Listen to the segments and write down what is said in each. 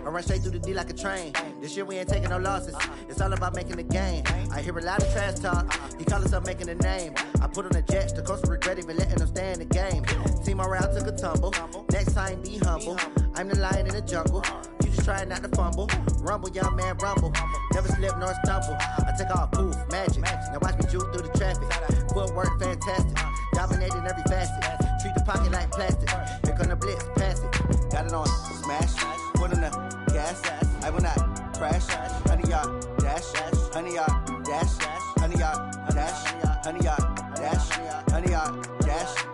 I run straight through the D like a train. This year we ain't taking no losses. It's all about making the game. I hear a lot of trash talk. He call himself making a name. I put on the Jets. The coach will regret even letting them stay in the game. Team around took a tumble. Next time be humble. I'm the lion in the jungle. You just trying not to fumble. Rumble, young man, rumble. Never slip nor stumble. I take off, poof, magic. Now watch me juke through the traffic. Footwork fantastic. Dominating every facet. Treat the pocket like plastic. Here come the blitz, pass it. Got it on smash. Put in the gas. I will not crash. 100-yard dash. 100-yard dash. 100-yard dash. 100-yard dash. 100-yard dash.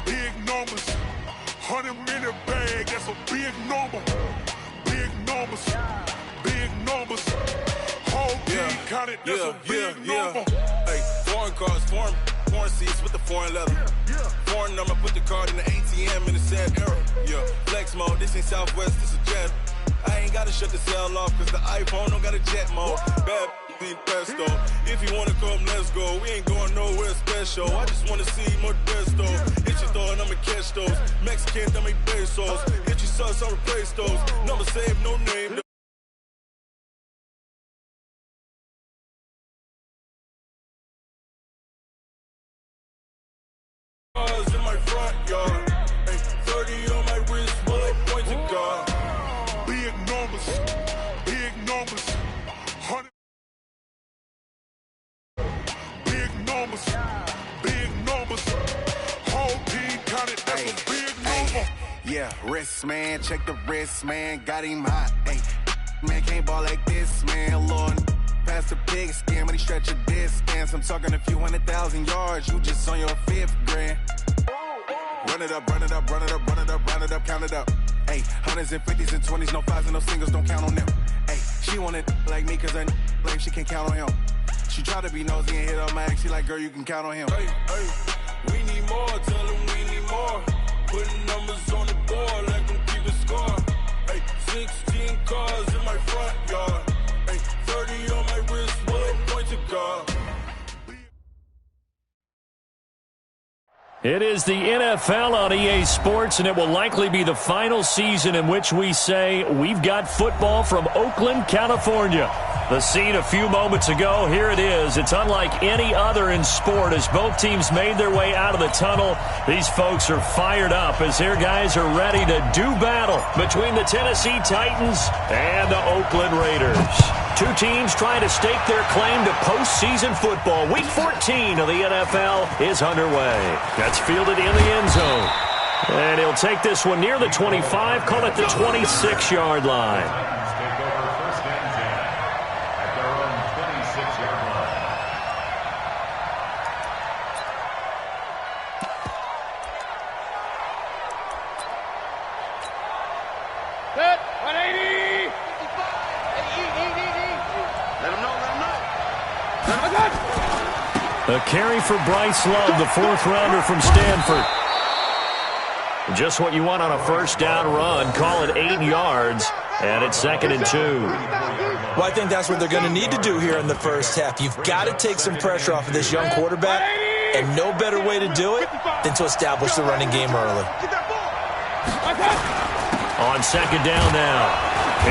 Big numbers, 100-minute bag, that's a big number. Big numbers, whole team counted, that's a big number. Hey, foreign cars, foreign seats with the foreign leather. Foreign number, put the card in the ATM in the sad era. Yeah, flex mode, this ain't Southwest, this a jet. I ain't gotta shut the cell off, cause the iPhone don't got a jet mode. Bad pesto. If you wanna come, let's go. We ain't going nowhere special. I just wanna see more pesto. Hit your thought, I'ma catch those. Mexican, dame pesos. Hit your sauce, I'll replace those. Number saved, no name. Cars in my front yard. 30 on my wrist, bullet point to God. Big numbers, 100. Big numbers, whole team counted, that's a big number. Yeah, wrist man, check the wrist man, got him hot. Ay, man can't ball like this, man. Lord, past the pig skin, but he stretch a distance. I'm talking a few 100,000 yards, you just on your 5th grand. Run it up, count it up. Ay, hundreds and 50s and 20s, no 5s and no singles, don't count on them. Ay, she want it like me, cause her like she can't count on him. She try to be nosy and hit her mag. She like, girl, you can count on him. Hey, we need more. Tell them we need more. Putting numbers on the board like them keeping score. Hey, 16 cars in my front yard. Hey, 30 on my wrist, bullet point to God. It is the NFL on EA Sports, and it will likely be the final season in which we say we've got football from Oakland, California. The scene a few moments ago, here it is. It's unlike any other in sport as both teams made their way out of the tunnel. These folks are fired up as their guys are ready to do battle between the Tennessee Titans and the Oakland Raiders. Two teams trying to stake their claim to postseason football. Week 14 of the NFL is underway. That's fielded in the end zone. And he'll take this one near the 25, call it the 26-yard line. A carry for Bryce Love, the 4th-rounder from Stanford. Just what you want on a first down run. Call it 8 yards, and it's 2nd and 2. Well, I think that's what they're going to need to do here in the first half. You've got to take some pressure off of this young quarterback, and no better way to do it than to establish the running game early. On 2nd down now,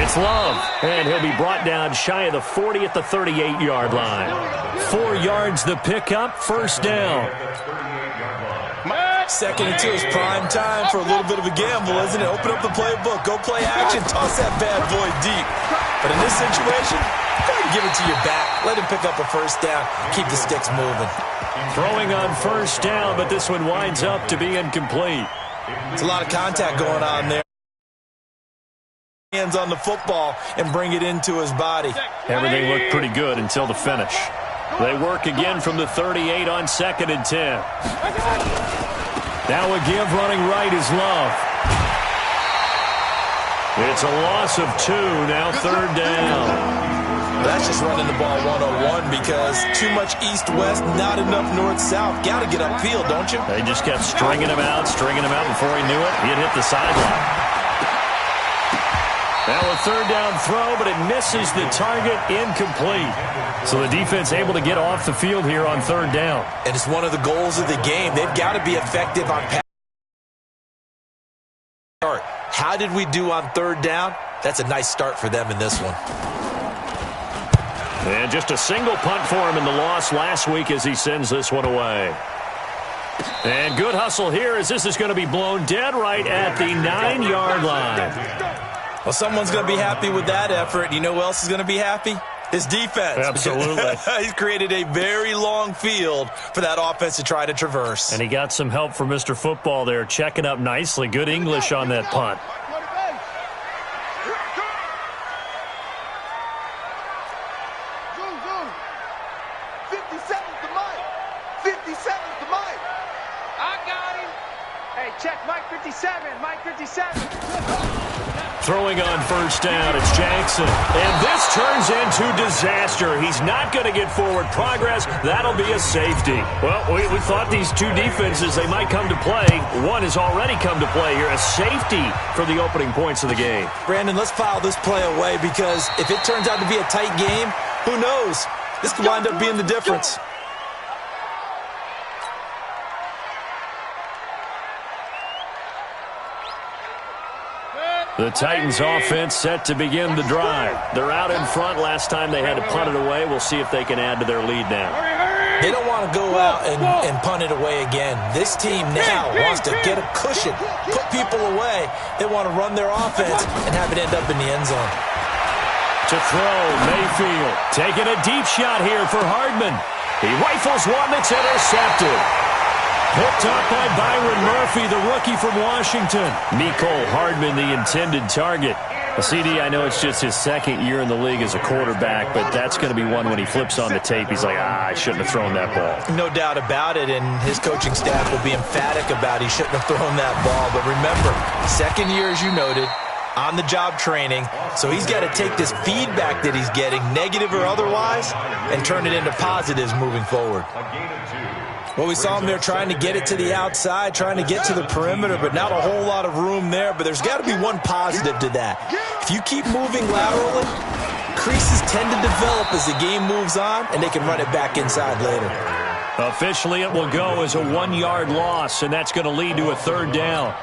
it's Love, and he'll be brought down shy of the 40 at the 38-yard line. 4 yards the pickup, first down. 2nd and 2 is prime time for a little bit of a gamble, isn't it? Open up the playbook, go play action, toss that bad boy deep. But in this situation, go ahead and give it to your back. Let him pick up a first down, keep the sticks moving. Throwing on first down, but this one winds up to be incomplete. It's a lot of contact going on there. Hands on the football and bring it into his body. Everything looked pretty good until the finish. They work again from the 38 on 2nd and 10. Now a give running right is Love. It's a loss of 2, now 3rd down. That's just running the ball 101 because too much east-west, not enough north-south. Got to get upfield, don't you? They just kept stringing him out before he knew it. He had hit the sideline. Now a third down throw, but it misses the target, incomplete. So the defense able to get off the field here on third down. And it's one of the goals of the game. They've got to be effective on pass. How did we do on third down? That's a nice start for them in this one. And just a single punt for him in the loss last week as he sends this one away. And good hustle here as this is going to be blown dead right at the 9-yard line. Well, someone's going to be happy with that effort. You know who else is going to be happy? His defense. Absolutely. He's created a very long field for that offense to try to traverse. And he got some help from Mr. Football there, checking up nicely. Good English on that punt. Throwing on first down, it's Jackson. And this turns into disaster. He's not going to get forward progress. That'll be a safety. Well, we thought these two defenses, they might come to play. One has already come to play here. A safety for the opening points of the game. Brandon, let's file this play away because if it turns out to be a tight game, who knows? This could wind up being the difference. The Titans offense set to begin the drive. They're out in front. Last time they had to punt it away. We'll see if they can add to their lead now. They don't want to go out and punt it away again. This team now wants to get a cushion, put people away. They want to run their offense and have it end up in the end zone. To throw, Mayfield taking a deep shot here for Hardman. He rifles one that's intercepted. Picked up by Byron Murphy, the rookie from Washington. Mecole Hardman, the intended target. CD, I know it's just his second year in the league as a quarterback, but that's going to be one when he flips on the tape. He's like, I shouldn't have thrown that ball. No doubt about it, and his coaching staff will be emphatic about he shouldn't have thrown that ball. But remember, second year, as you noted, on-the-job training, so he's got to take this feedback that he's getting, negative or otherwise, and turn it into positives moving forward. Well, we saw him there trying to get it to the outside, trying to get to the perimeter, but not a whole lot of room there. But there's got to be one positive to that. If you keep moving laterally, creases tend to develop as the game moves on, and they can run it back inside later. Officially, it will go as a 1-yard loss, and that's going to lead to a third down.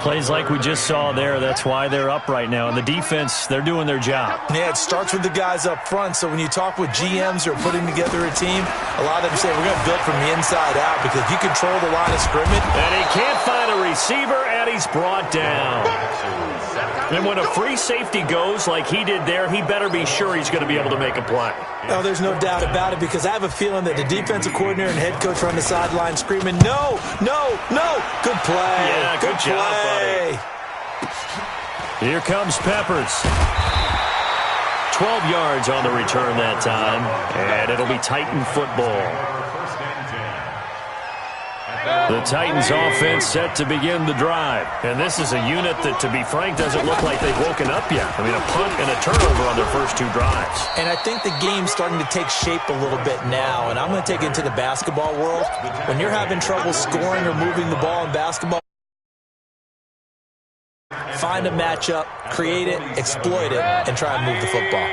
Plays like we just saw there. That's why they're up right now. And the defense, they're doing their job. Yeah, it starts with the guys up front. So when you talk with GMs who are putting together a team, a lot of them say we're going to build from the inside out because if you control the line of scrimmage. And he can't find a receiver, and he's brought down. And when a free safety goes like he did there, he better be sure he's going to be able to make a play. Oh, there's no doubt about it because I have a feeling that the defensive coordinator and head coach are on the sideline screaming, no, no, no. Good play. Yeah, good job, buddy. Here comes Peppers. 12 yards on the return that time, and it'll be Titan football. The Titans offense set to begin the drive. And this is a unit that, to be frank, doesn't look like they've woken up yet. I mean, a punt and a turnover on their first two drives. And I think the game's starting to take shape a little bit now. And I'm going to take it into the basketball world. When you're having trouble scoring or moving the ball in basketball, find a matchup, create it, exploit it, and try and move the football.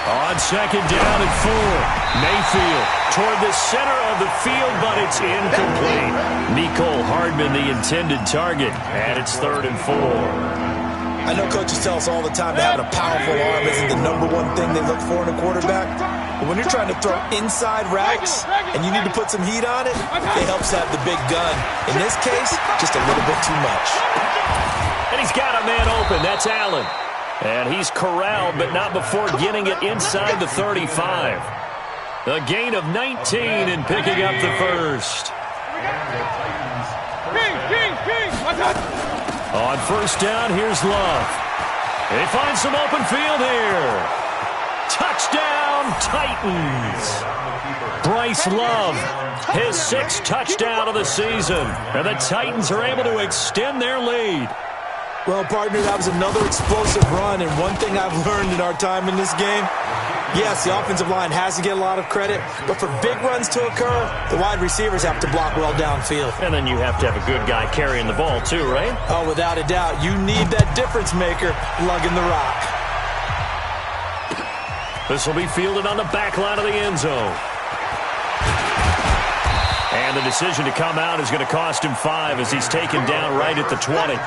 On second down and 4, Mayfield toward the center of the field, but it's incomplete. Mecole Hardman, the intended target, and it's 3rd and 4. I know coaches tell us all the time that having a powerful arm isn't the #1 thing they look for in a quarterback. But when you're trying to throw inside routes and you need to put some heat on it, it helps have the big gun. In this case, just a little bit too much. And he's got a man open. That's Allen. And he's corralled, but not before getting it inside the 35. A gain of 19 and picking up the first. On first down, here's Love. He finds some open field here. Touchdown, Titans. Bryce Love, his 6th touchdown of the season. And the Titans are able to extend their lead. Well, partner, that was another explosive run, and one thing I've learned in our time in this game, yes, the offensive line has to get a lot of credit, but for big runs to occur, the wide receivers have to block well downfield. And then you have to have a good guy carrying the ball too, right? Oh, without a doubt. You need that difference maker lugging the rock. This will be fielded on the back line of the end zone. And the decision to come out is going to cost him 5 as he's taken down right at the 20.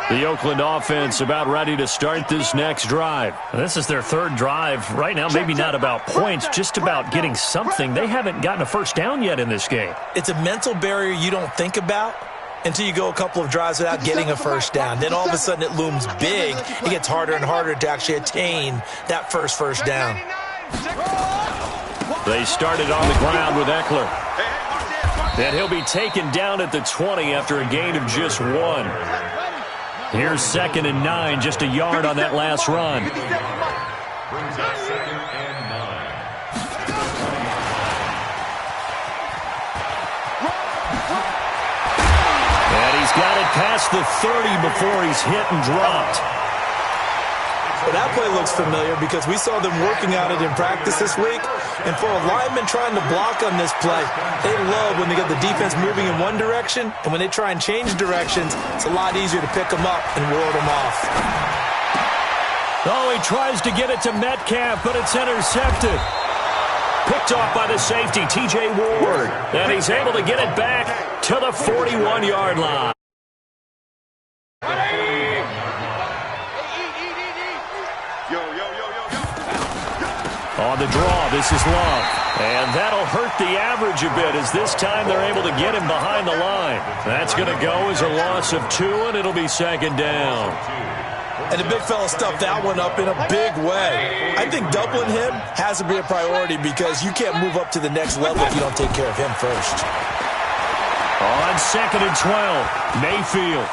The Oakland offense about ready to start this next drive. This is their third drive right now. Maybe not about points, just about getting something. They haven't gotten a first down yet in this game. It's a mental barrier you don't think about until you go a couple of drives without getting a first down. Then all of a sudden it looms big. It gets harder and harder to actually attain that first down. They started on the ground with Eckler. And he'll be taken down at the 20 after a gain of just 1. Here's 2nd and 9, just a yard on that last run. And he's got it past the 30 before he's hit and dropped. Well, that play looks familiar because we saw them working on it in practice this week. And for a lineman trying to block on this play, they love when they get the defense moving in one direction. And when they try and change directions, it's a lot easier to pick them up and ward them off. Oh, he tries to get it to Metcalf, but it's intercepted. Picked off by the safety, T.J. Ward. And he's able to get it back to the 41-yard line. On the draw, this is Love. And that'll hurt the average a bit as this time they're able to get him behind the line. That's going to go as a loss of 2, and it'll be 2nd down. And the big fella stuffed that one up in a big way. I think doubling him has to be a priority because you can't move up to the next level if you don't take care of him first. On 2nd and 12, Mayfield.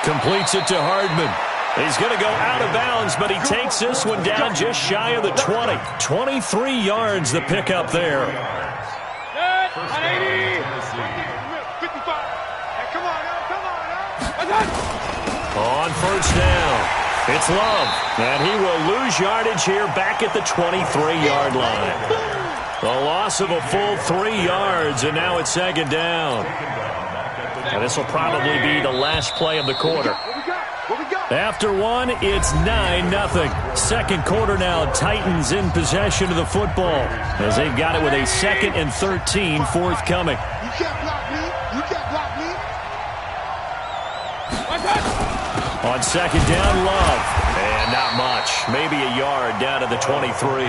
Completes it to Hardman. He's going to go out of bounds, but he takes this one down just shy of the 20. 23 yards the pickup there. On first down, it's Love, and he will lose yardage here back at the 23-yard line. A loss of a full 3 yards, and now it's 2nd down. And this will probably be the last play of the quarter. After 1, it's 9-0. Second quarter now, Titans in possession of the football as they've got it with a 2nd and 13 forthcoming. You can't block me. You can't block me. On 2nd down, Love. And not much. Maybe a yard down to the 23.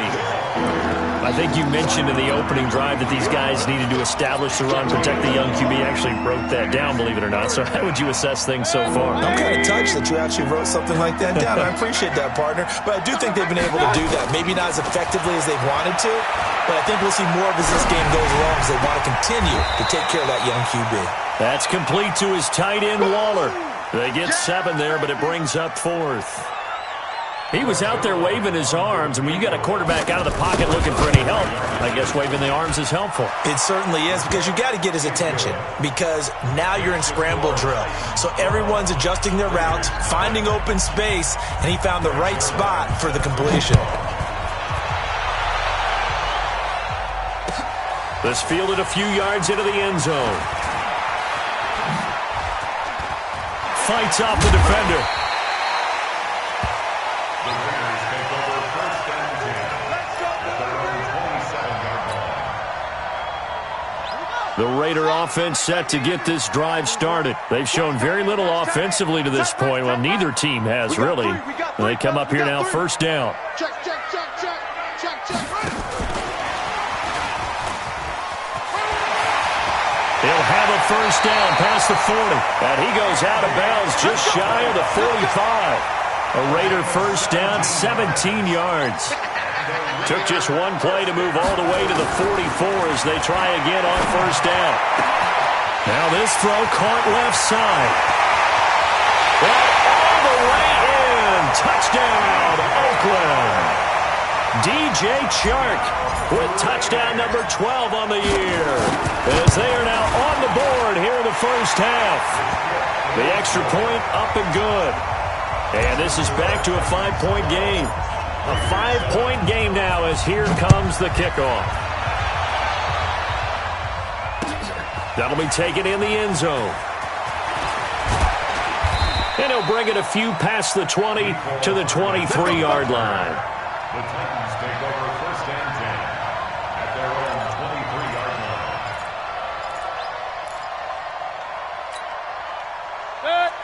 I think you mentioned in the opening drive that these guys needed to establish the run, protect the young QB. Actually wrote that down, believe it or not. So how would you assess things so far? I'm kind of touched that you actually wrote something like that down. I appreciate that, partner. But I do think they've been able to do that. Maybe not as effectively as they've wanted to, but I think we'll see more of as this game goes along because they want to continue to take care of that young QB. That's complete to his tight end, Waller. They get 7 there, but it brings up 4th. He was out there waving his arms, and when you got a quarterback out of the pocket looking for any help, I guess waving the arms is helpful. It certainly is because you got to get his attention because now you're in scramble drill. So everyone's adjusting their routes, finding open space, and he found the right spot for the completion. This fielded a few yards into the end zone. Fights off the defender. The Raider offense set to get this drive started. They've shown very little offensively to this point. Well, neither team has really. They come up here now, first down. Check. He'll have a first down past the 40. And he goes out of bounds just shy of the 45. A Raider first down, 17 yards. Took just one play to move all the way to the 44 as they try again on first down. Now this throw caught left side. Well, all the way in. Touchdown, Oakland. DJ Chark with touchdown number 12 on the year, as they are now on the board here in the first half. The extra point up and good. And this is back to a 5-point game. A 5-point game now as here comes the kickoff. That'll be taken in the end zone. And he'll bring it a few past the 20 to the 23-yard line. The Titans take over first and 10 at their own 23-yard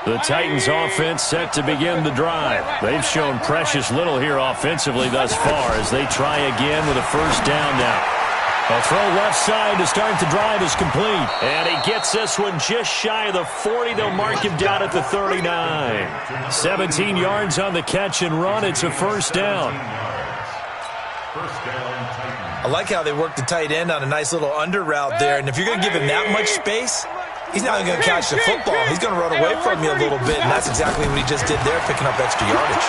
line. The Titans offense set to begin the drive. They've shown precious little here offensively thus far as they try again with a first down now. A throw left side to start the drive is complete. And he gets this one just shy of the 40. They'll mark him down at the 39. 17 yards on the catch and run. It's a first down. I like how they work the tight end on a nice little under route there. And if you're going to give him that much space, he's not going to catch the football. He's going to run away from you a little bit. And that's exactly what he just did there, picking up extra yardage.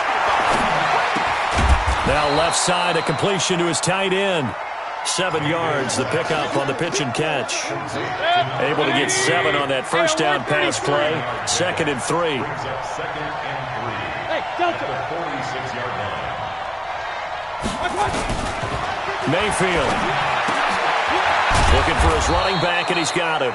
Now left side, a completion to his tight end. 7 yards, the pickup on the pitch and catch. Able to get 7 on that first down pass play. 2nd and 3. Mayfield looking for his running back, and he's got him.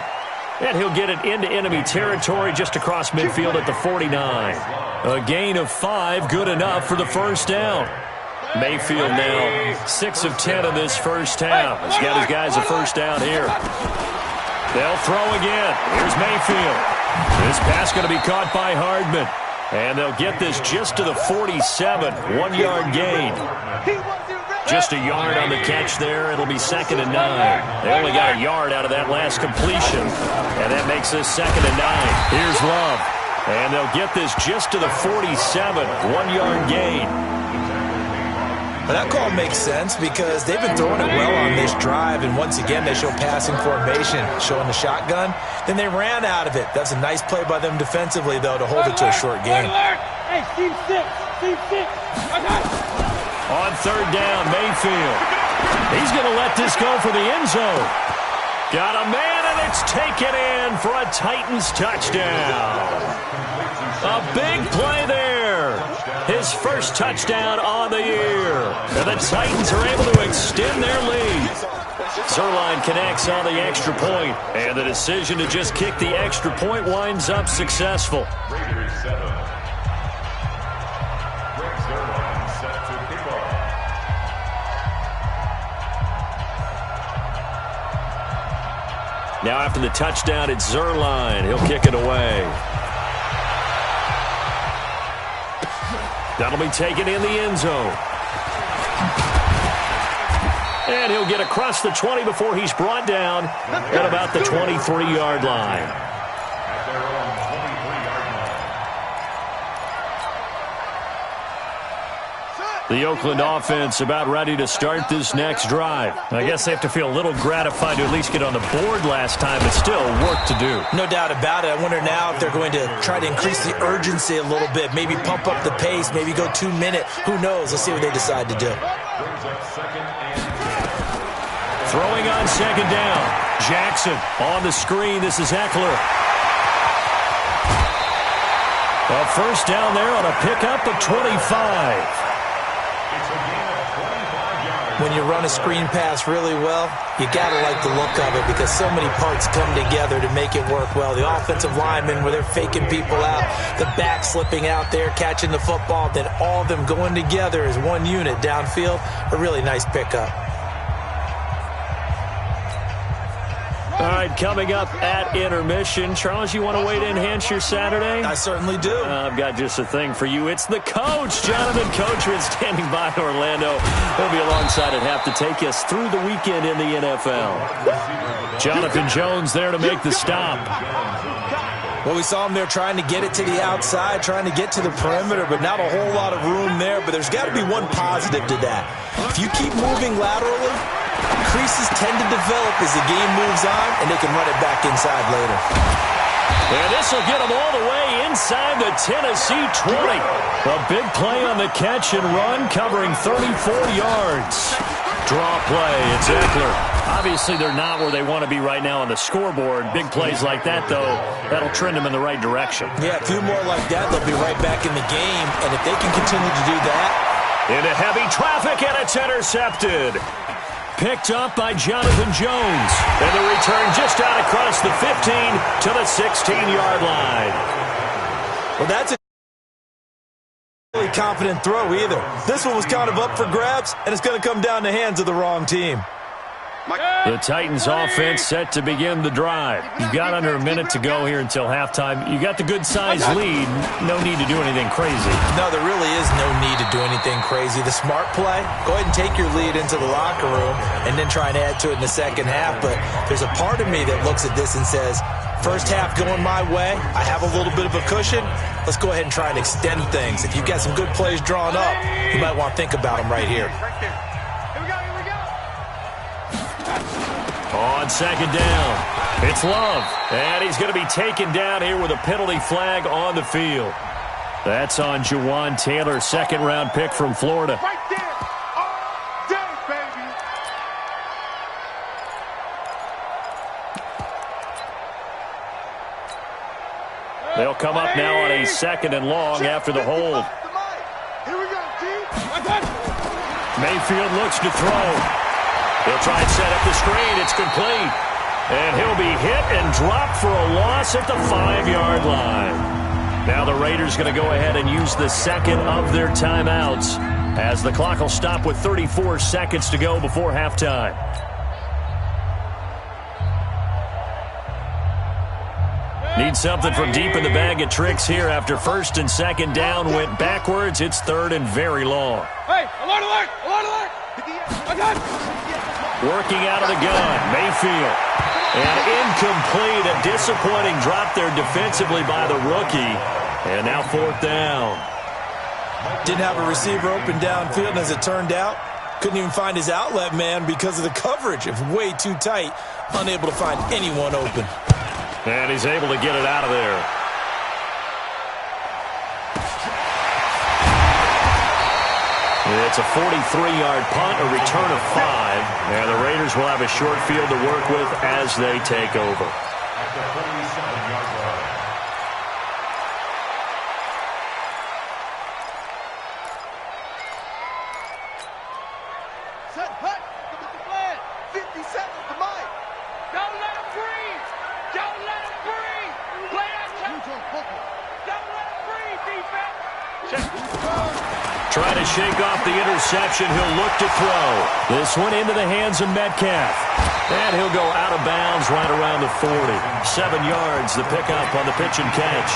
And he'll get it into enemy territory just across midfield at the 49. A gain of 5, good enough for the first down. Mayfield now 6 of 10 in this first half. He's got his guys a first down here. They'll throw again. Here's Mayfield. This pass going to be caught by Hardman. And they'll get this just to the 47. 1-yard gain. Just a yard on the catch there. It'll be 2nd and 9. They only got a yard out of that last completion. And that makes this 2nd and 9. Here's Love. And they'll get this just to the 47. 1-yard gain. But that call makes sense because they've been throwing it well on this drive, and once again they show passing formation, showing the shotgun. Then they ran out of it. That's a nice play by them defensively, though, to hold it to a short gain. Hey, team 6. On 3rd down, Mayfield. He's going to let this go for the end zone. Got a man, and it's taken in for a Titans touchdown. A big play there. His first touchdown on the year. And the Titans are able to extend their lead. Zerline connects on the extra point. And the decision to just kick the extra point winds up successful. Raiders 7. Greg Zerline set to kick off. Now after the touchdown, it's Zerline. He'll kick it away. That'll be taken in the end zone. And he'll get across the 20 before he's brought down at about the 23-yard line. At their own 23-yard line. The Oakland offense about ready to start this next drive. I guess they have to feel a little gratified to at least get on the board last time, but still work to do. No doubt about it. I wonder now if they're going to try to increase the urgency a little bit, maybe pump up the pace, maybe go 2-minute. Who knows? Let's see what they decide to do. Brings up 2nd and 10. Throwing on 2nd down. Jackson on the screen. This is Eckler. A first down there on a pickup of 25. When you run a screen pass really well, you got to like the look of it because so many parts come together to make it work well. The offensive linemen, where they're faking people out, the back slipping out there, catching the football, then all of them going together as one unit downfield. A really nice pickup. All right, coming up at intermission. Charles, you want to wait to enhance your Saturday? I certainly do. I've got just a thing for you. It's the coach, Jonathan Coachman, standing by in Orlando. He'll be alongside at half to take us through the weekend in the NFL. Jonathan Jones there to make the stop. Well, we saw him there trying to get it to the outside, trying to get to the perimeter, but not a whole lot of room there. But there's got to be one positive to that. If you keep moving laterally, creases tend to develop as the game moves on, and they can run it back inside later. And this will get him all the way inside the Tennessee 20. A big play on the catch and run, covering 34 yards. Draw play, it's Eckler. Obviously, they're not where they want to be right now on the scoreboard. Big plays like that, though, that'll trend them in the right direction. Yeah, a few more like that, they'll be right back in the game. And if they can continue to do that. Into heavy traffic, and it's intercepted. Picked up by Jonathan Jones. And the return just out across the 15 to the 16-yard line. Well, that's a really confident throw either. This one was kind of up for grabs, and it's going to come down the hands of the wrong team. The Titans offense set to begin the drive. You've got under a minute to go here until halftime. You got the good-sized lead. No need to do anything crazy. No, there really is no need to do anything crazy. The smart play, go ahead and take your lead into the locker room and then try and add to it in the second half. But there's a part of me that looks at this and says, first half going my way, I have a little bit of a cushion. Let's go ahead and try and extend things. If you've got some good plays drawn up, you might want to think about them right here. On second down, it's Love. And he's going to be taken down here with a penalty flag on the field. That's on Jawan Taylor, second-round pick from Florida. Right there. All day, baby. They'll come up now on a second and long after the hold. Here we go, G. Mayfield looks to throw. He'll try and set up the screen. It's complete. And he'll be hit and dropped for a loss at the 5-yard line. Now the Raiders going to go ahead and use the second of their timeouts as the clock will stop with 34 seconds to go before halftime. Need something from deep in the bag of tricks here after first and second down went backwards. It's third and very long. Hey, alert, alert, alert, alert. Working out of the gun, Mayfield. And incomplete, a disappointing drop there defensively by the rookie. And now fourth down. Didn't have a receiver open downfield, and as it turned out, couldn't even find his outlet man because of the coverage. It was way too tight, unable to find anyone open. And he's able to get it out of there. It's a 43-yard punt, a return of 5. And the Raiders will have a short field to work with as they take over. At the 47-yard line. Set, hut. Look at the plan. 50 seconds to Mike. Don't let him breathe. Don't let him breathe. Play that tempo. Don't let him breathe, defense. Trying to shake off the interception. He'll look to throw. This one into the hands of Metcalf. And he'll go out of bounds right around the 40. 7 yards, the pickup on the pitch and catch.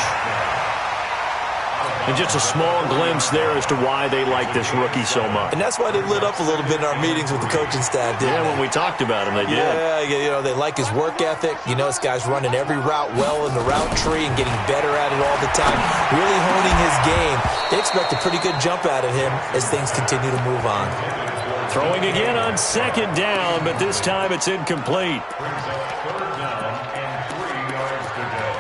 And just a small glimpse there as to why they like this rookie so much. And that's why they lit up a little bit in our meetings with the coaching staff, didn't Yeah, they? when we talked about him, they did. Yeah, you know, they like his work ethic. You know, this guy's running every route well in the route tree and getting better at it all the time, really honing his game. They expect a pretty good jump out of him as things continue to move on. Throwing again on second down, but this time it's incomplete. Brings up third down and 3 yards to go.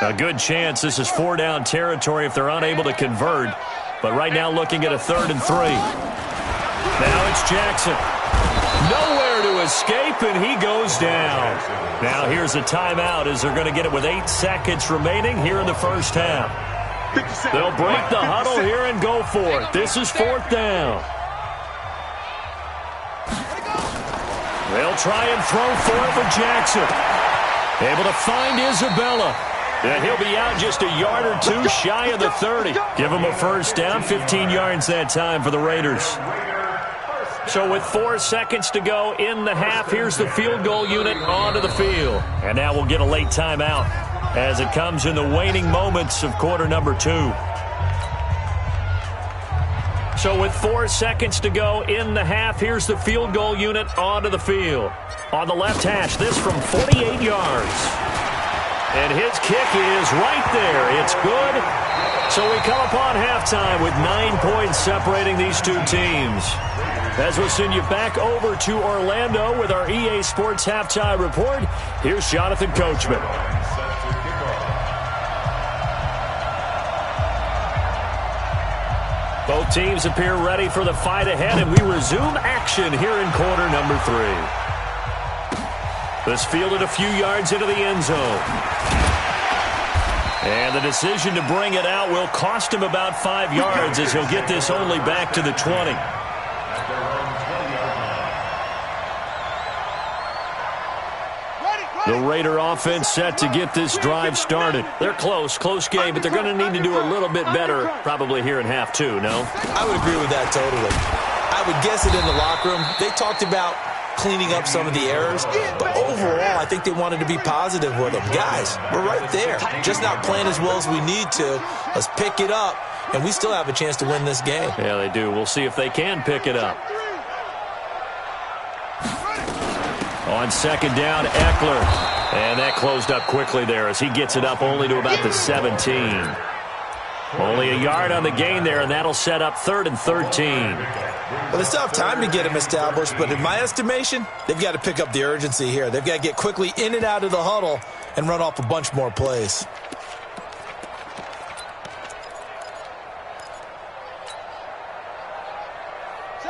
A good chance this is 4-down territory if they're unable to convert. But right now looking at a 3rd and 3. Now it's Jackson. Nowhere to escape, and he goes down. Now here's a timeout as they're going to get it with 8 seconds remaining here in the first half. They'll break the huddle here and go for it. This is 4th down. They'll try and throw for it for Jackson. Able to find Isabella. And he'll be out just a yard or two shy of the 30. Give him a first down, 15 yards that time for the Raiders. So with 4 seconds to go in the half, here's the field goal unit onto the field. And now we'll get a late timeout as it comes in the waning moments of quarter number 2. So with 4 seconds to go in the half, here's the field goal unit onto the field. On the left hash, this from 48 yards. And his kick is right there. It's good. So we come upon halftime with 9 points separating these two teams. As we'll send you back over to Orlando with our EA Sports Halftime Report, here's Jonathan Coachman. Both teams appear ready for the fight ahead, and we resume action here in quarter number 3. This fielded a few yards into the end zone. And the decision to bring it out will cost him about 5 yards as he'll get this only back to the 20. The Raider offense set to get this drive started. They're close game, but they're going to need to do a little bit better probably here in half 2, no? I would agree with that totally. I would guess it in the locker room. They talked about cleaning up some of the errors, but overall, I think they wanted to be positive with them. Guys, we're right there. Just not playing as well as we need to. Let's pick it up, and we still have a chance to win this game. Yeah, they do. We'll see if they can pick it up. On second down, Eckler. And that closed up quickly there as he gets it up only to about the 17. Only a yard on the gain there, and that'll set up 3rd and 13. Well, they still have time to get him established, but in my estimation, they've got to pick up the urgency here. They've got to get quickly in and out of the huddle and run off a bunch more plays.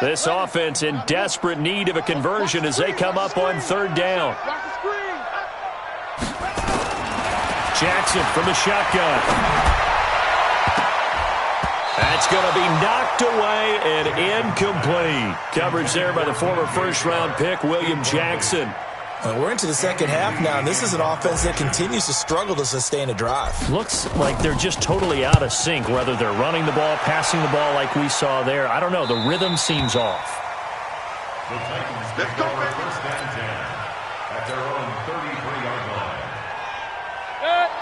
This offense in desperate need of a conversion as they come up on 3rd down. Jackson from the shotgun. That's going to be knocked away and incomplete. Coverage there by the former first-round pick, William Jackson. We're into the second half now, and this is an offense that continues to struggle to sustain a drive. Looks like they're just totally out of sync, whether they're running the ball, passing the ball like we saw there. I don't know. The rhythm seems off. The Titans take over 1st and 10 at their own 33-yard line.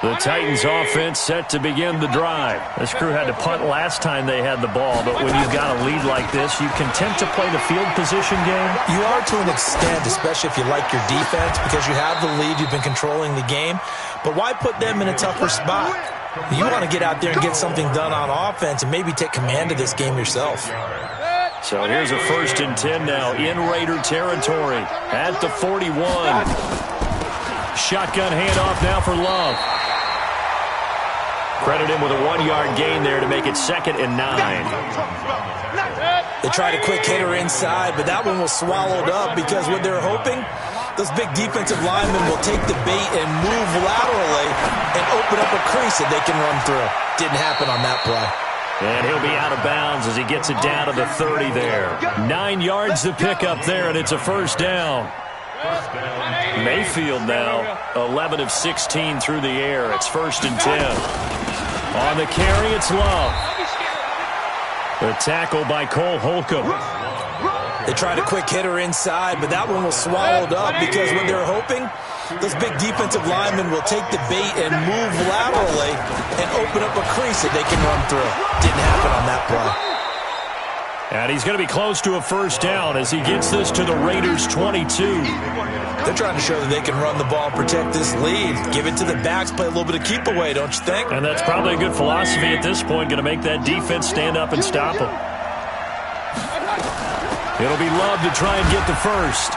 The Titans offense set to begin the drive. This crew had to punt last time they had the ball, but when you've got a lead like this, you content to play the field position game? You are to an extent, especially if you like your defense, because you have the lead, you've been controlling the game. But why put them in a tougher spot? You want to get out there and get something done on offense and maybe take command of this game yourself. So here's a 1st and 10 now in Raider territory at the 41. Shotgun handoff now for Love. Credit him with a 1-yard gain there to make it 2nd and 9. They tried a quick hitter inside, but that one was swallowed up because what they're hoping, those big defensive linemen will take the bait and move laterally and open up a crease that they can run through. Didn't happen on that play. And he'll be out of bounds as he gets it down to the 30 there. 9 yards to pick up there, and it's a 1st down. Mayfield now 11 of 16 through the air. It's 1st and 10. On the carry, it's Love. The tackle by Cole Holcomb. They tried a quick hitter inside, but that one was swallowed up because what they're hoping, those big defensive linemen will take the bait and move laterally and open up a crease that they can run through. Didn't happen on that play. And he's going to be close to a 1st down as he gets this to the Raiders' 22. They're trying to show that they can run the ball and protect this lead. Give it to the backs, play a little bit of keep away, don't you think? And that's probably a good philosophy at this point, going to make that defense stand up and stop them. It'll be Love to try and get the 1st.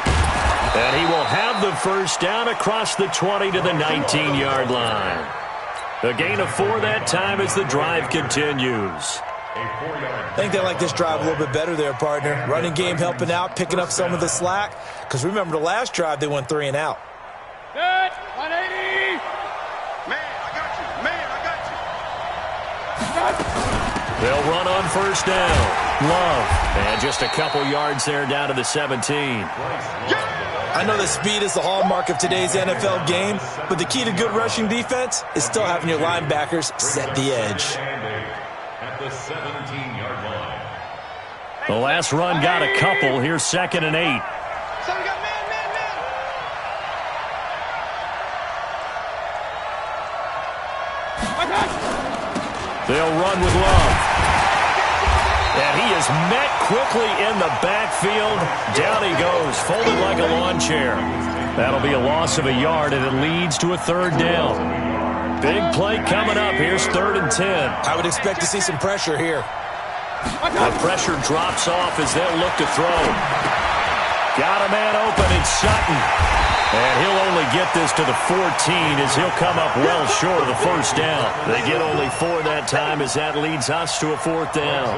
And he will have the 1st down across the 20 to the 19-yard line. A gain of 4 that time as the drive continues. I think they like this drive a little bit better there, partner. Running game helping out, picking up some of the slack. Because remember, the last drive, they went 3 and out. Good. 180. Man, I got you. Man, I got you. They'll run on 1st down. Love. And just a couple yards there down to the 17. I know that speed is the hallmark of today's NFL game, but the key to good rushing defense is still having your linebackers set the edge. At the 17-yard line. The last run got a couple. Here's 2nd and 8. So we got man. They'll run with Love. And he is met quickly in the backfield. Down he goes, folded like a lawn chair. That'll be a loss of a yard, and it leads to a 3rd down. Big play coming up. Here's 3rd and 10. I would expect to see some pressure here. The pressure drops off as they'll look to throw. Got a man open. It's Sutton. And he'll only get this to the 14 as he'll come up well short of the first down. They get only 4 that time as that leads us to a 4th down.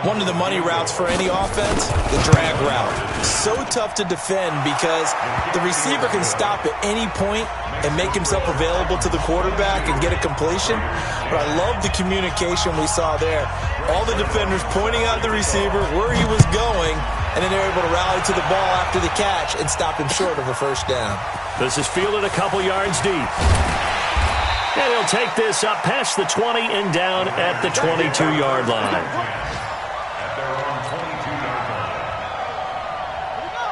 One of the money routes for any offense, the drag route. So tough to defend because the receiver can stop at any point and make himself available to the quarterback and get a completion. But I love the communication we saw there. All the defenders pointing out the receiver, where he was going, and then they're able to rally to the ball after the catch and stop him short of a first down. This is fielded a couple yards deep. And he'll take this up past the 20 and down at the 22-yard line.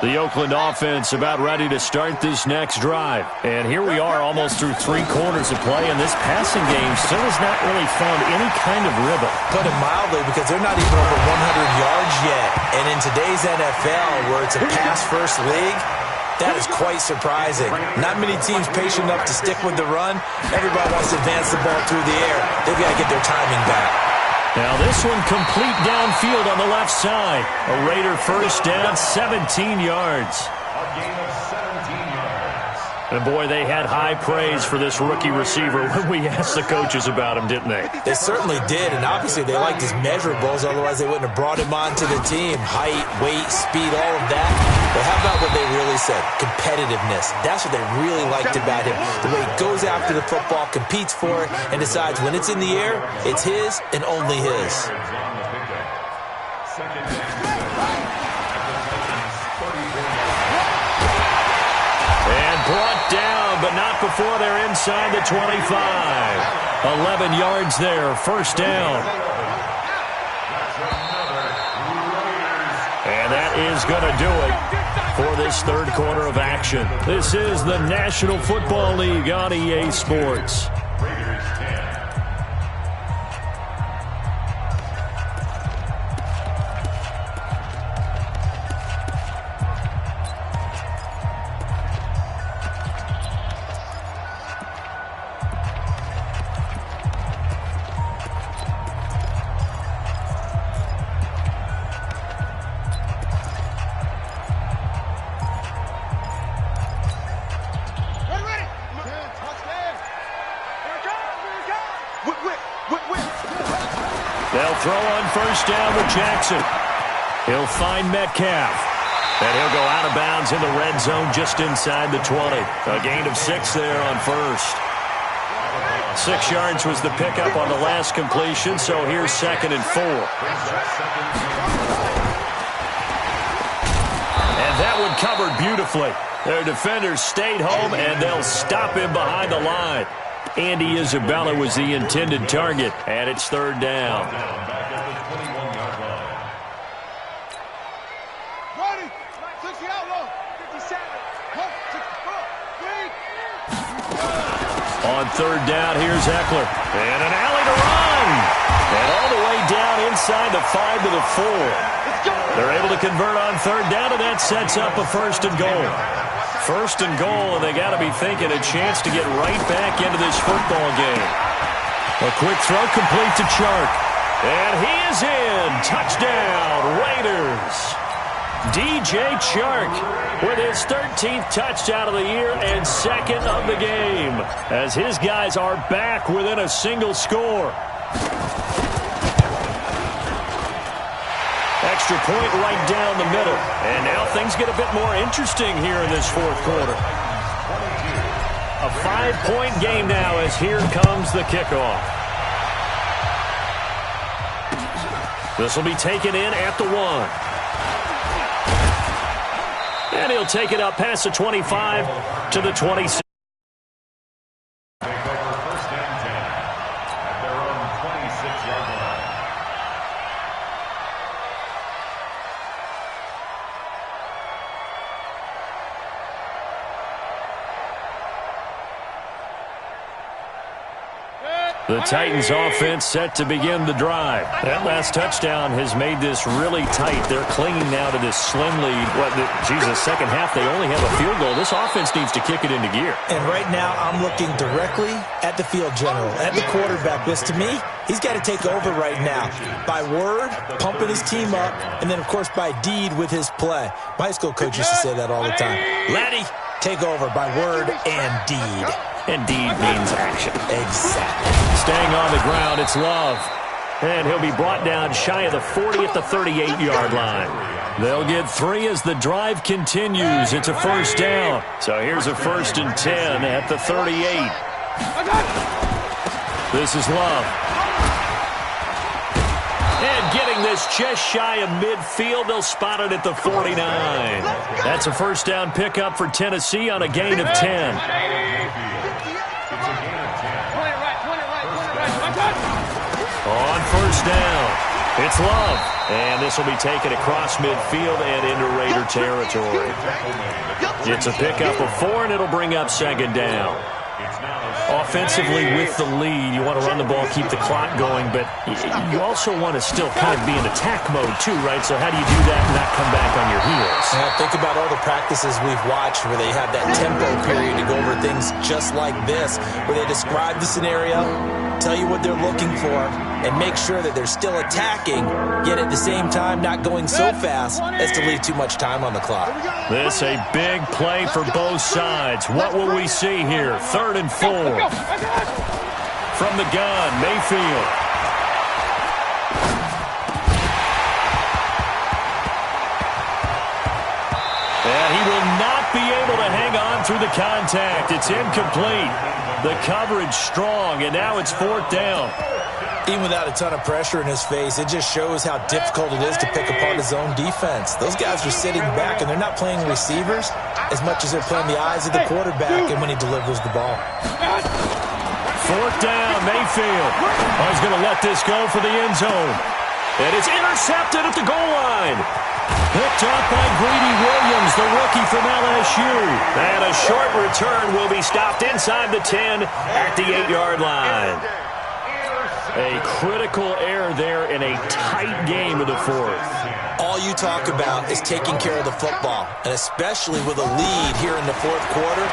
The Oakland offense about ready to start this next drive. And here we are almost through 3 quarters of play, and this passing game still has not really found any kind of rhythm. Put it mildly, because they're not even over 100 yards yet. And in today's NFL, where it's a pass-first league, that is quite surprising. Not many teams patient enough to stick with the run. Everybody wants to advance the ball through the air. They've got to get their timing back. Now this one complete downfield on the left side. A Raider first down, 17 yards. A gain of 17 yards. And boy, they had high praise for this rookie receiver when we asked the coaches about him, didn't they? They certainly did, and obviously they liked his measurables, otherwise they wouldn't have brought him onto the team. Height, weight, speed, all of that. But how about what they really said? Competitiveness. That's what they really liked about him. The way he goes after the football, competes for it, and decides when it's in the air, it's his and only his. And brought down, but not before they're inside the 25. 11 yards there, first down. And that is going to do it for this 3rd quarter of action. This is the National Football League on EA Sports. They'll throw on first down with Jackson. He'll find Metcalf. And he'll go out of bounds in the red zone just inside the 20. A gain of 6 there on first. 6 yards was the pickup on the last completion, so here's 2nd and 4. And that one covered beautifully. Their defenders stayed home, and they'll stop him behind the line. Andy Isabella was the intended target, and it's 3rd down. Back at the 21-yard line. Ready, 60 out low, 57, 64, 3. On 3rd down, here's Eckler. And an alley to run. And all the way down inside the 5 to the 4. They're able to convert on 3rd down, and that sets up a 1st and goal. 1st and goal, and they got to be thinking a chance to get right back into this football game. A quick throw complete to Chark. And he is in. Touchdown, Raiders. DJ Chark with his 13th touchdown of the year and 2nd of the game, as his guys are back within a single score. Extra point right down the middle. And now things get a bit more interesting here in this 4th quarter. A 5-point game now as here comes the kickoff. This will be taken in at the 1. And he'll take it up past the 25 to the 26. Take over 1st and 10 at their own 26-yard line. Good. The Titans offense set to begin the drive. That last touchdown has made this really tight. They're clinging now to this slim lead. Second half, they only have a field goal. This offense needs to kick it into gear. And right now, I'm looking directly at the field general, at the quarterback. Because to me, he's got to take over right now. By word, pumping his team up, and then, of course, by deed with his play. My high school coach used to say that all the time. Laddie, take over by word and deed. And deed means action. Exactly. Staying on the ground, it's Love. And he'll be brought down shy of the 40 at the 38-yard line. They'll get 3 as the drive continues. It's a first down. So here's a 1st and 10 at the 38. This is Love. And getting this just shy of midfield, they'll spot it at the 49. That's a first down pickup for Tennessee on a gain of 10. On first down, it's Love. And this will be taken across midfield and into Raider territory. It's a pickup of 4, and it'll bring up second down. Offensively with the lead, you want to run the ball, keep the clock going, but you also want to still kind of be in attack mode too, right? So how do you do that and not come back on your heels? Yeah, think about all the practices we've watched where they have that tempo period to go over things just like this, where they describe the scenario, tell you what they're looking for, and make sure that they're still attacking, yet at the same time not going so fast as to leave too much time on the clock. This a big play for both sides. What will we see here? 3rd and 4. From the gun, Mayfield. And he will not be able to hang on through the contact. It's incomplete. The coverage strong, and now it's 4th down. Even without a ton of pressure in his face, it just shows how difficult it is to pick apart his own defense. Those guys are sitting back, and they're not playing receivers as much as they're playing the eyes of the quarterback and when he delivers the ball. 4th down, Mayfield. Oh, he's going to let this go for the end zone. And it's intercepted at the goal line. Picked up by Greedy Williams, the rookie from LSU. And a short return will be stopped inside the 10 at the 8-yard line. A critical error there in a tight game of the 4th. All you talk about is taking care of the football, and especially with a lead here in the 4th quarter,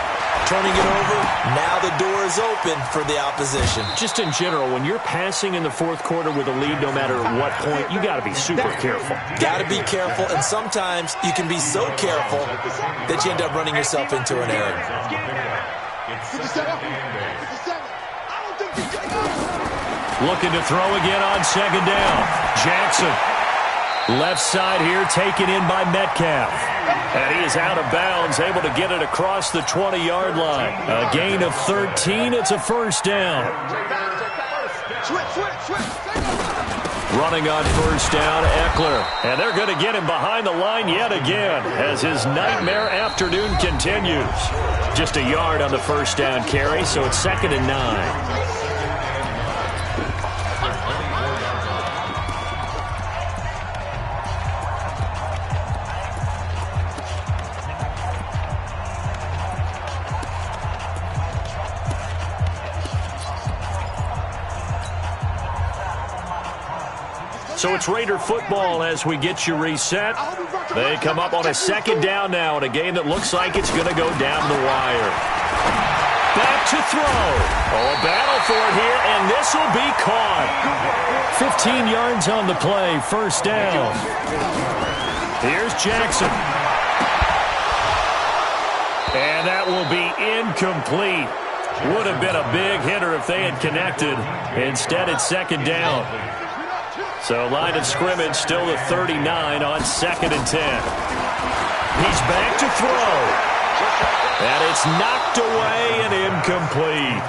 turning it over, now the door is open for the opposition. Just in general, when you're passing in the 4th quarter with a lead, no matter what point, you got to be super careful. Got to be careful, and sometimes you can be so careful that you end up running yourself into an error. Looking to throw again on second down. Jackson. Left side here, taken in by Metcalf. And he is out of bounds, able to get it across the 20-yard line. A gain of 13, it's a first down. Running on first down, Eckler. And they're going to get him behind the line yet again as his nightmare afternoon continues. Just a yard on the first down carry, so it's 2nd and 9. So it's Raider football as we get you reset. They come up on a second down now in a game that looks like it's going to go down the wire. Back to throw. Oh, a battle for it here, and this will be caught. 15 yards on the play, first down. Here's Jackson. And that will be incomplete. Would have been a big hitter if they had connected. Instead, it's second down. So line of scrimmage still the 39 on 2nd and 10. He's back to throw. And it's knocked away and incomplete.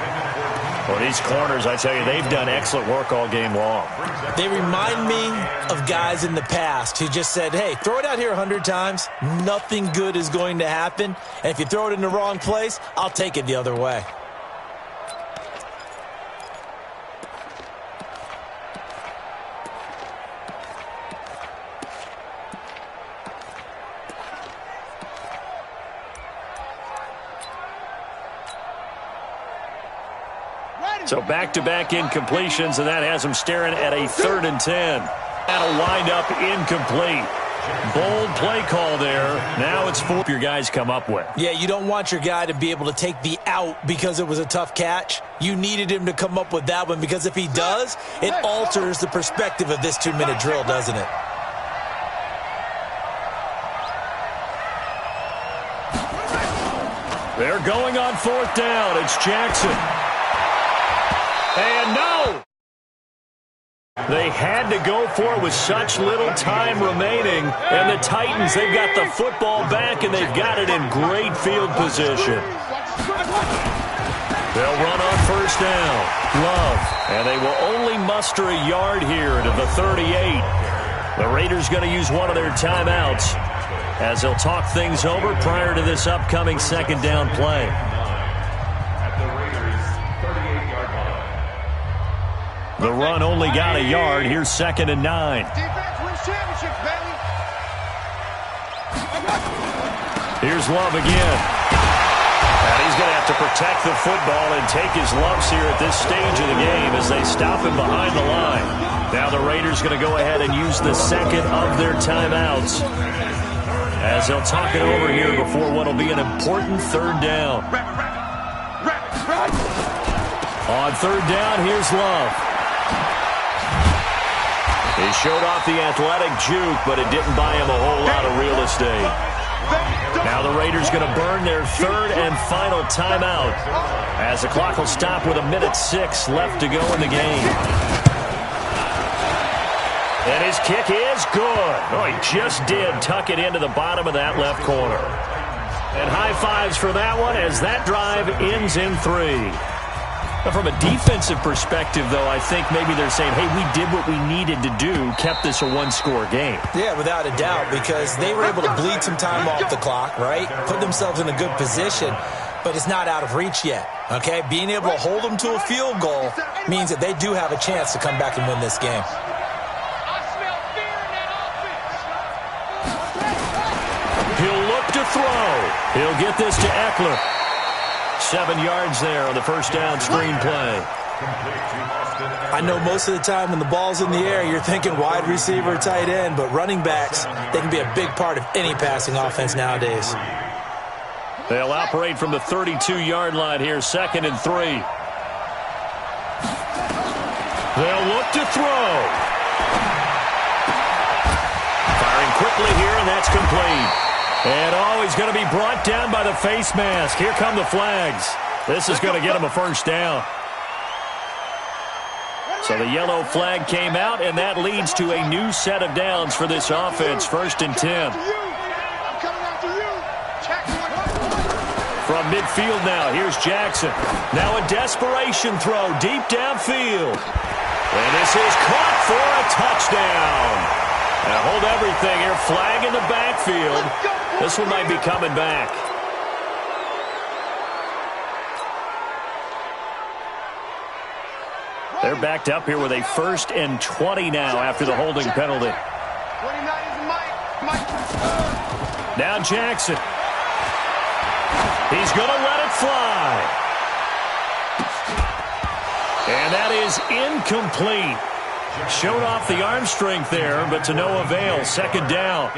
Well, these corners, I tell you, they've done excellent work all game long. They remind me of guys in the past who just said, hey, throw it out here 100 times. Nothing good is going to happen. And if you throw it in the wrong place, I'll take it the other way. So back-to-back incompletions, and that has them staring at a 3rd and 10. That'll wind up incomplete. Bold play call there. Now it's 4 your guys come up with. Yeah, you don't want your guy to be able to take the out because it was a tough catch. You needed him to come up with that one because if he does, it alters the perspective of this 2-minute drill, doesn't it? They're going on 4th down. It's Jackson. And no! They had to go for it with such little time remaining. And the Titans, they've got the football back, and they've got it in great field position. They'll run on 1st down. Love. And they will only muster a yard here to the 38. The Raiders going to use one of their timeouts as they'll talk things over prior to this upcoming 2nd down play. The run only got a yard. Here's 2nd and 9. Defense wins championships, baby. Here's Love again. And he's going to have to protect the football and take his lumps here at this stage of the game as they stop him behind the line. Now the Raiders going to go ahead and use the 2nd of their timeouts as they'll talk it over here before what will be an important 3rd down. On 3rd down, here's Love. He showed off the athletic juke, but it didn't buy him a whole lot of real estate. Now the Raiders going to burn their 3rd and final timeout as the clock will stop with 1:06 left to go in the game. And his kick is good. Oh, he just did tuck it into the bottom of that left corner. And high fives for that one as that drive ends in 3. From a defensive perspective, though, I think maybe they're saying, hey, we did what we needed to do, kept this a 1-score game. Yeah, without a doubt, because they were able to bleed some time off the clock, right? Put themselves in a good position, but it's not out of reach yet, okay? Being able to hold them to a field goal means that they do have a chance to come back and win this game. He'll look to throw. He'll get this to Eckler. 7 yards there on the 1st down screen play. I know most of the time when the ball's in the air, you're thinking wide receiver, tight end, but running backs, they can be a big part of any passing offense nowadays. They'll operate from the 32-yard line here, 2nd and 3. They'll look to throw. Firing quickly here, and that's complete. And he's going to be brought down by the face mask. Here come the flags. This is going to get him a 1st down. So the yellow flag came out, and that leads to a new set of downs for this offense. 1st and 10. From midfield now, here's Jackson. Now a desperation throw deep downfield. And this is caught for a touchdown. Now hold everything here. Flag in the backfield. This one might be coming back. They're backed up here with a 1st and 20 now after the holding penalty. Now Jackson. He's going to let it fly. And that is incomplete. Showed off the arm strength there, but to no avail. 2nd down.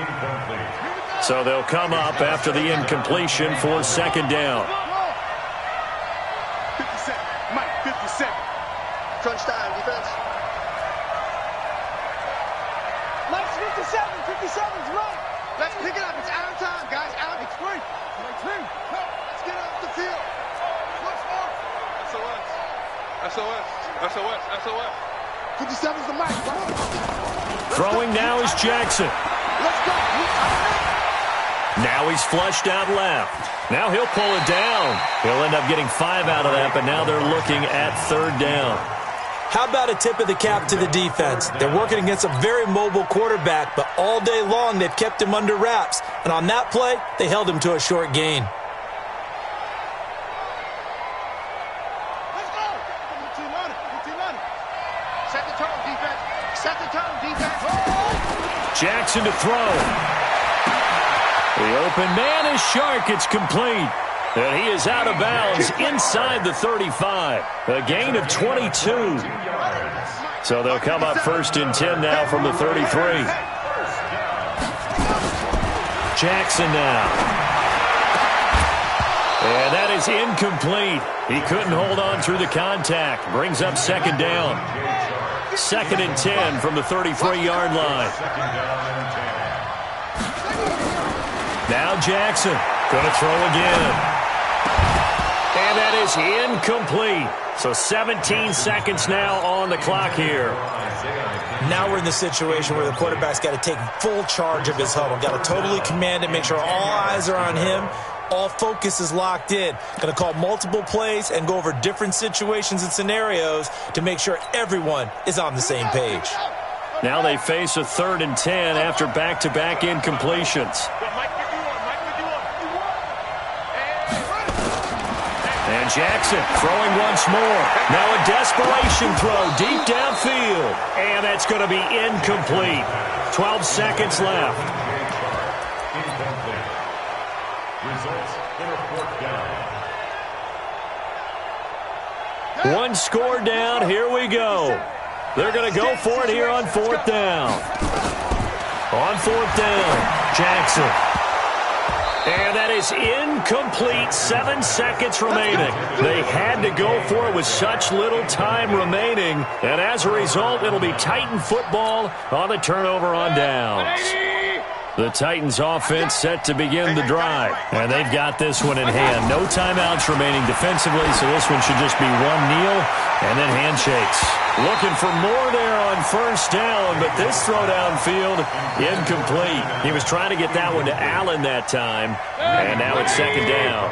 So they'll come up after the incompletion for 2nd down. 57, Mike, 57. Crunch time, defense. Mike's 57, 57's right. Let's pick it up. It's out of time, guys. Out. It's free. Let's get off the field. Switch off. SOS. 57's the Mike. Throwing now is Jackson. Let's go. Now he's flushed out left. Now he'll pull it down. He'll end up getting 5 out of that, but now they're looking at 3rd down. How about a tip of the cap to the defense? They're working against a very mobile quarterback, but all day long they've kept him under wraps. And on that play, they held him to a short gain. Let's go. Set the tone, defense. Set the tone, defense. Jackson to throw. The open man is Shark. It's complete. And he is out of bounds inside the 35. A gain of 22. So they'll come up 1st and 10 now from the 33. Jackson now. And that is incomplete. He couldn't hold on through the contact. Brings up 2nd down. 2nd and 10 from the 33-yard line. Now Jackson going to throw again. And that is incomplete. So 17 seconds now on the clock here. Now we're in the situation where the quarterback's got to take full charge of his huddle. Got to totally command it, make sure all eyes are on him. All focus is locked in. Going to call multiple plays and go over different situations and scenarios to make sure everyone is on the same page. Now they face a 3rd and 10 after back-to-back incompletions. And Jackson throwing once more. Now a desperation throw deep downfield. And that's going to be incomplete. 12 seconds left. Incomplete. Results in a 4th down. One score down. Here we go. They're going to go for it here on 4th down. On 4th down, Jackson. And that is incomplete. 7 seconds remaining. They had to go for it with such little time remaining. And as a result, it'll be Titan football on the turnover on downs. The Titans offense set to begin the drive. And they've got this one in hand. No timeouts remaining defensively, so this one should just be one kneel and then handshakes. Looking for more there on 1st down, but this throw downfield, incomplete. He was trying to get that one to Allen that time, and now it's 2nd down.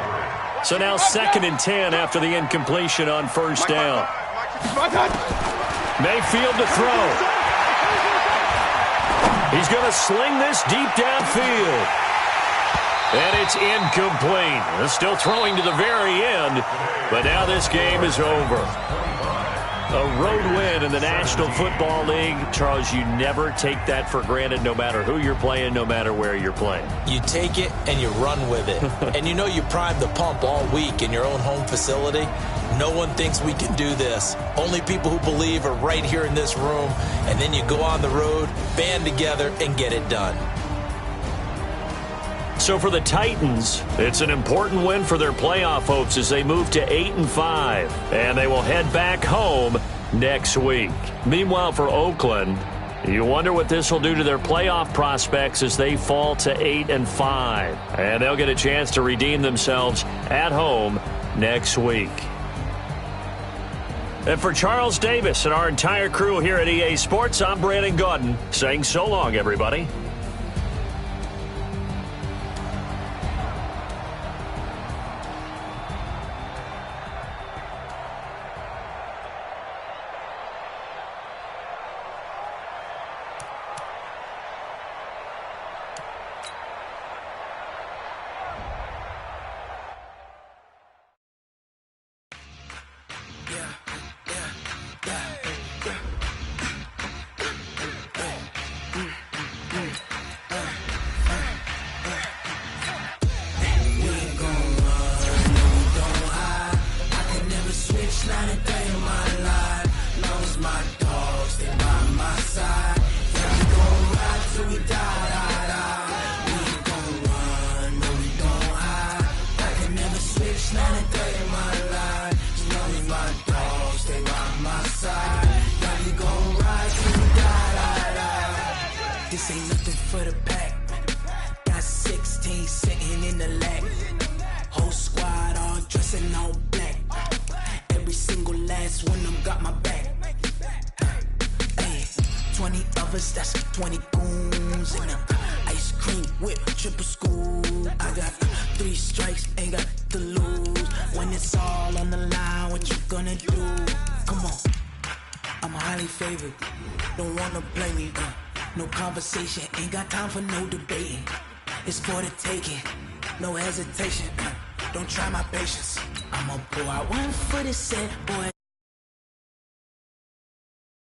So now 2nd and 10 after the incompletion on 1st down. Mayfield to throw. He's going to sling this deep downfield. And it's incomplete. They're still throwing to the very end, but now this game is over. A road win in the National Football League. Charles, you never take that for granted no matter who you're playing, no matter where you're playing. You take it and you run with it. And you know you primed the pump all week in your own home facility. No one thinks we can do this. Only people who believe are right here in this room. And then you go on the road, band together, and get it done. So for the Titans, it's an important win for their playoff hopes as they move to 8-5. And they will head back home next week. Meanwhile, for Oakland, you wonder what this will do to their playoff prospects as they fall to 8-5. And they'll get a chance to redeem themselves at home next week. And for Charles Davis and our entire crew here at EA Sports, I'm Brandon Gaudin saying so long, everybody. This ain't nothing for the pack. Got 16 sitting in the lap. Whole squad all dressing all black. Every single last one of them got my back. Hey, 20 of us, that's 20 goons in a ice cream whip, triple scoop. I got 3 strikes, ain't got to lose. When it's all on the line, what you gonna do? Come on, I'm highly favored. Don't wanna play me, no conversation, ain't got time for no debating. It's for the taking, no hesitation. Don't try my patience. I'ma pour out one for the set, boy.